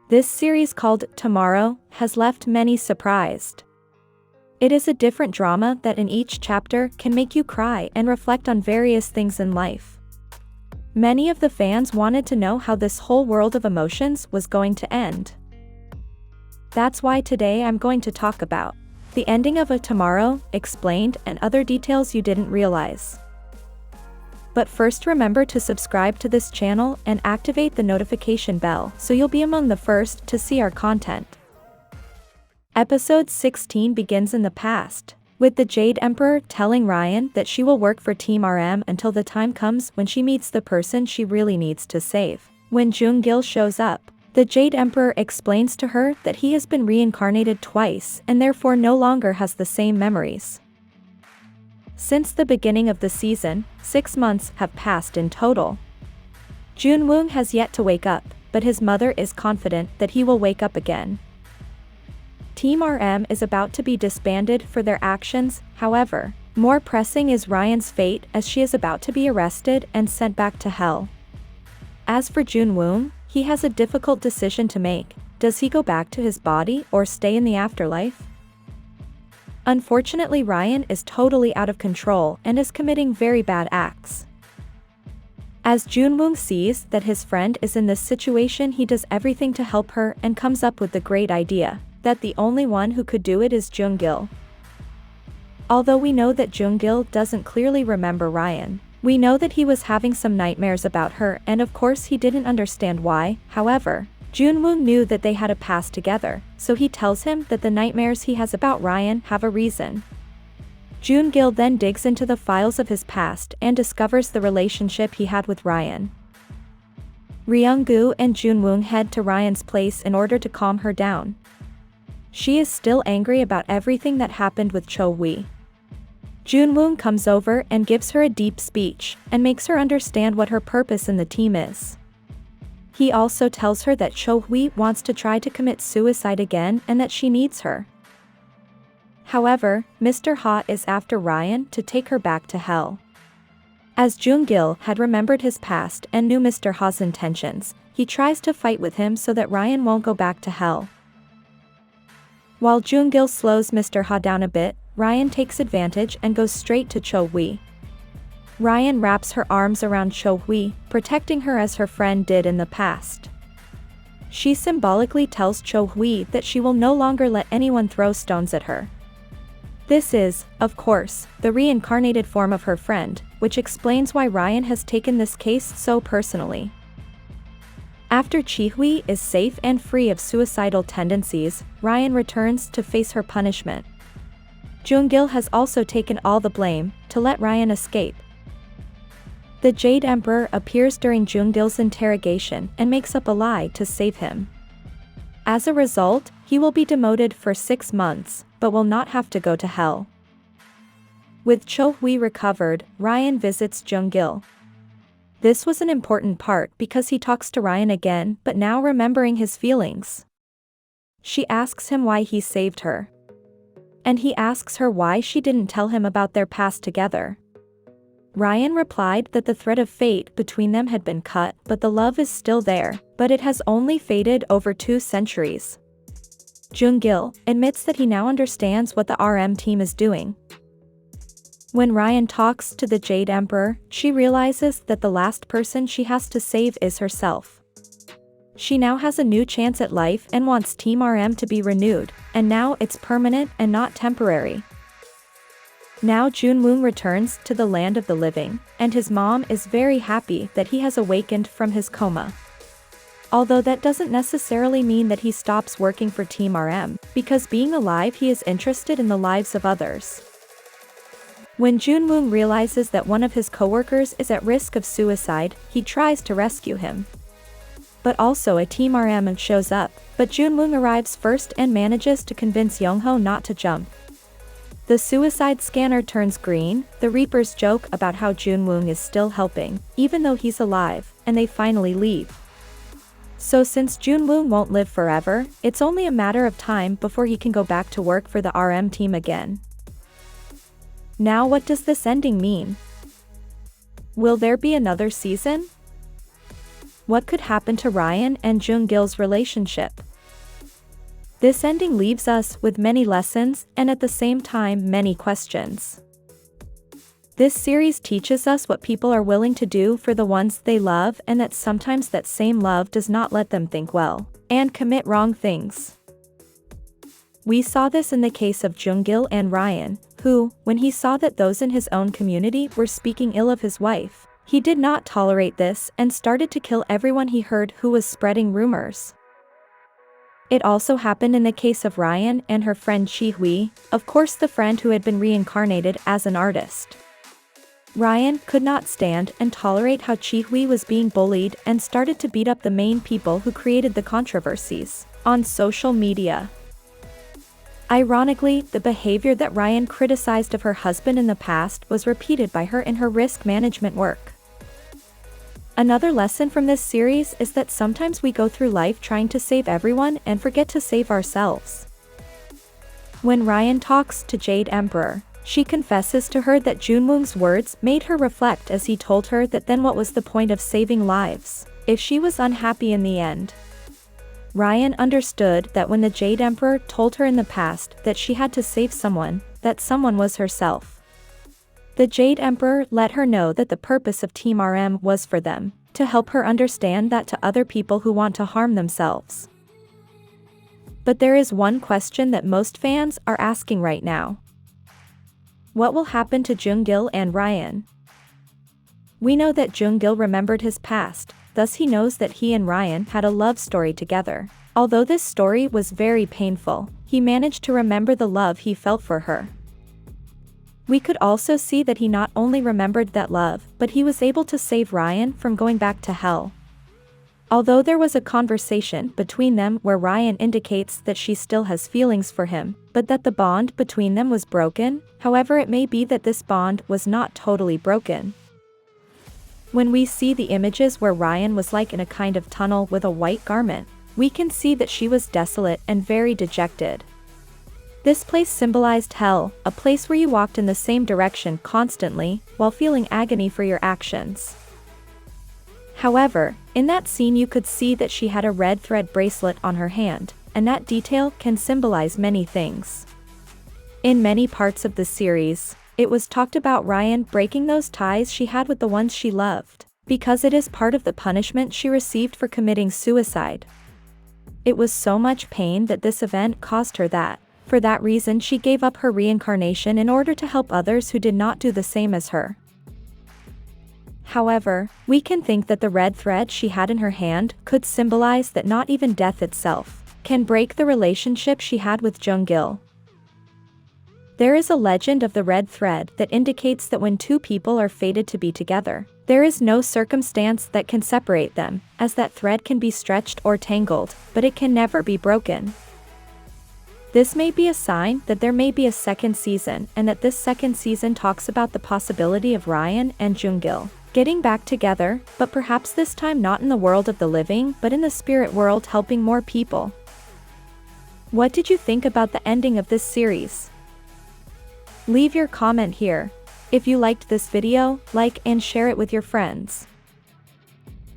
This series called Tomorrow has left many surprised. It is a different drama that in each chapter can make you cry and reflect on various things in life. Many of the fans wanted to know how this whole world of emotions was going to end. That's why today I'm going to talk about the ending of A Tomorrow, explained, and other details you didn't realize. But first, remember to subscribe to this channel and activate the notification bell so you'll be among the first to see our content. Episode 16 begins in the past, with the Jade Emperor telling Ryan that she will work for Team RM until the time comes when she meets the person she really needs to save. When Jung-gil shows up, the Jade Emperor explains to her that he has been reincarnated twice and therefore no longer has the same memories. Since the beginning of the season, 6 months have passed in total. Jun-Woong has yet to wake up, but his mother is confident that he will wake up again. Team RM is about to be disbanded for their actions, however, more pressing is Ryan's fate as she is about to be arrested and sent back to hell. As for Jun-Woong, he has a difficult decision to make. Does he go back to his body or stay in the afterlife? Unfortunately, Ryan is totally out of control and is committing very bad acts. As Jun-Woong sees that his friend is in this situation, he does everything to help her and comes up with the great idea that the only one who could do it is Jung-gil. Although we know that Jung-gil doesn't clearly remember Ryan, we know that he was having some nightmares about her, and of course he didn't understand why. However, Jun-Woong knew that they had a past together, so he tells him that the nightmares he has about Ryan have a reason. Jung-gil then digs into the files of his past and discovers the relationship he had with Ryan. Ryung-gu and Jun-Woong head to Ryan's place in order to calm her down. She is still angry about everything that happened with Choi. Jun-Woong comes over and gives her a deep speech and makes her understand what her purpose in the team is. He also tells her that Choi wants to try to commit suicide again and that she needs her. However, Mr. Ha is after Ryan to take her back to hell. As Jung-gil had remembered his past and knew Mr. Ha's intentions, he tries to fight with him so that Ryan won't go back to hell. While Jung-gil slows Mr. Ha down a bit, Ryan takes advantage and goes straight to Choi. Ryan wraps her arms around Choi, protecting her as her friend did in the past. She symbolically tells Choi that she will no longer let anyone throw stones at her. This is, of course, the reincarnated form of her friend, which explains why Ryan has taken this case so personally. After Choi is safe and free of suicidal tendencies, Ryan returns to face her punishment. Jung-gil has also taken all the blame to let Ryan escape. The Jade Emperor appears during Jung-gil's interrogation and makes up a lie to save him. As a result, he will be demoted for 6 months, but will not have to go to hell. With Choi recovered, Ryan visits Jung-gil. This was an important part because he talks to Ryan again, but now remembering his feelings. She asks him why he saved her. And he asks her why she didn't tell him about their past together. Ryan replied that the thread of fate between them had been cut, but the love is still there, but it has only faded over 2 centuries. Jung-gil admits that he now understands what the RM team is doing. When Ryan talks to the Jade Emperor, she realizes that the last person she has to save is herself. She now has a new chance at life and wants Team RM to be renewed, and now it's permanent and not temporary. Now Jun-Woong returns to the land of the living, and his mom is very happy that he has awakened from his coma. Although that doesn't necessarily mean that he stops working for Team RM, because being alive he is interested in the lives of others. When Jun-Woong realizes that one of his coworkers is at risk of suicide, he tries to rescue him. But also a Team RM shows up, but Jun-Woong arrives first and manages to convince Young-ho not to jump. The suicide scanner turns green, the Reapers joke about how Jun-Woong is still helping, even though he's alive, and they finally leave. So since Jun-Woong won't live forever, it's only a matter of time before he can go back to work for the RM team again. Now what does this ending mean? Will there be another season? What could happen to Ryan and Jung-gil's relationship? This ending leaves us with many lessons and at the same time many questions. This series teaches us what people are willing to do for the ones they love, and that sometimes that same love does not let them think well and commit wrong things. We saw this in the case of Jung-gil and Ryan, who, when he saw that those in his own community were speaking ill of his wife, he did not tolerate this and started to kill everyone he heard who was spreading rumors. It also happened in the case of Ryan and her friend Chi-hui, of course the friend who had been reincarnated as an artist. Ryan could not stand and tolerate how Chi-hui was being bullied and started to beat up the main people who created the controversies on social media. Ironically, the behavior that Ryan criticized of her husband in the past was repeated by her in her risk management work. Another lesson from this series is that sometimes we go through life trying to save everyone and forget to save ourselves. When Ryan talks to Jade Emperor, she confesses to her that Jun-Woong's words made her reflect, as he told her that then what was the point of saving lives if she was unhappy in the end. Ryan understood that when the Jade Emperor told her in the past that she had to save someone, that someone was herself. The Jade Emperor let her know that the purpose of Team RM was for them to help her understand that to other people who want to harm themselves. But there is one question that most fans are asking right now. What will happen to Jung-gil and Ryan? We know that Jung-gil remembered his past, thus he knows that he and Ryan had a love story together. Although this story was very painful, he managed to remember the love he felt for her. We could also see that he not only remembered that love, but he was able to save Ryan from going back to hell. Although there was a conversation between them where Ryan indicates that she still has feelings for him, but that the bond between them was broken, however it may be that this bond was not totally broken. When we see the images where Ryan was like in a kind of tunnel with a white garment, we can see that she was desolate and very dejected. This place symbolized hell, a place where you walked in the same direction constantly, while feeling agony for your actions. However, in that scene you could see that she had a red thread bracelet on her hand, and that detail can symbolize many things. In many parts of the series, it was talked about Ryan breaking those ties she had with the ones she loved, because it is part of the punishment she received for committing suicide. It was so much pain that this event caused her that. For that reason she gave up her reincarnation in order to help others who did not do the same as her. However, we can think that the red thread she had in her hand could symbolize that not even death itself can break the relationship she had with Jung-gil. There is a legend of the red thread that indicates that when two people are fated to be together, there is no circumstance that can separate them, as that thread can be stretched or tangled, but it can never be broken. This may be a sign that there may be a second season, and that this second season talks about the possibility of Ryan and Jung-gil getting back together, but perhaps this time not in the world of the living but in the spirit world, helping more people. What did you think about the ending of this series? Leave your comment here. If you liked this video, like and share it with your friends.